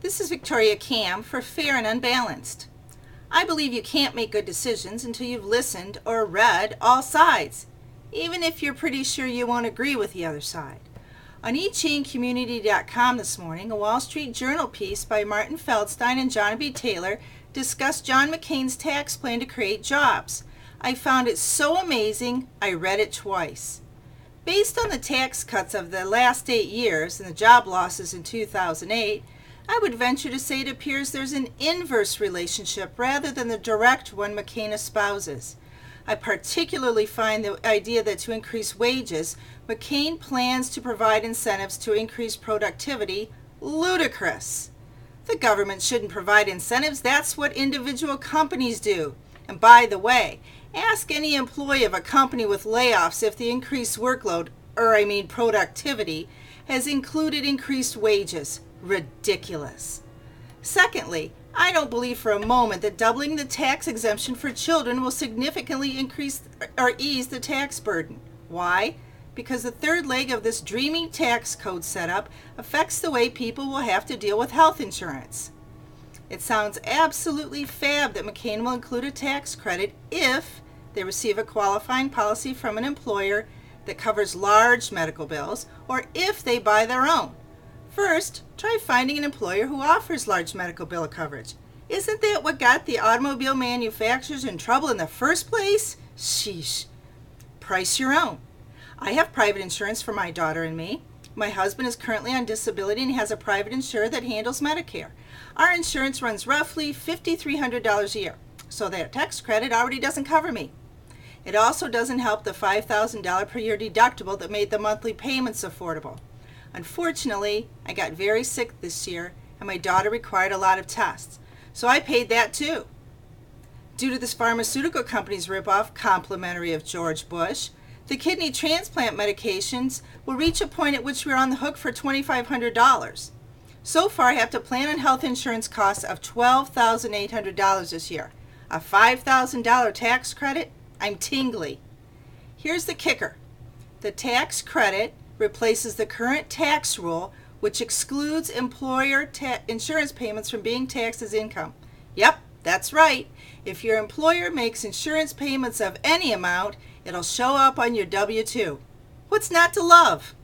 This is Victoria Cam for Fair and Unbalanced. I believe you can't make good decisions until you've listened or read all sides, even if you're pretty sure you won't agree with the other side. On eChainCommunity.com this morning, a Wall Street Journal piece by Martin Feldstein and John B. Taylor discussed John McCain's tax plan to create jobs. I found it so amazing, I read it twice. Based on the tax cuts of the last 8 years and the job losses in 2008, I would venture to say it appears there's an inverse relationship rather than the direct one McCain espouses. I particularly find the idea that to increase wages, McCain plans to provide incentives to increase productivity ludicrous. The government shouldn't provide incentives. That's what individual companies do. And by the way, ask any employee of a company with layoffs if the increased workload, productivity, has included increased wages. Ridiculous. Secondly, I don't believe for a moment that doubling the tax exemption for children will significantly increase or ease the tax burden. Why? Because the third leg of this dreaming tax code setup affects the way people will have to deal with health insurance. It sounds absolutely fab that McCain will include a tax credit if they receive a qualifying policy from an employer that covers large medical bills, or if they buy their own. First, try finding an employer who offers large medical bill coverage. Isn't that what got the automobile manufacturers in trouble in the first place? Sheesh. Price your own. I have private insurance for my daughter and me. My husband is currently on disability and has a private insurer that handles Medicare. Our insurance runs roughly $5,300 a year, so that tax credit already doesn't cover me. It also doesn't help the $5,000 per year deductible that made the monthly payments affordable. Unfortunately, I got very sick this year and my daughter required a lot of tests, so I paid that too. Due to this pharmaceutical company's ripoff, complimentary of George Bush, the kidney transplant medications will reach a point at which we're on the hook for $2,500. So far, I have to plan on health insurance costs of $12,800 this year. A $5,000 tax credit? I'm tingly. Here's the kicker. The tax credit replaces the current tax rule, which excludes employer insurance payments from being taxed as income. Yep, that's right. If your employer makes insurance payments of any amount, it'll show up on your W-2. What's not to love?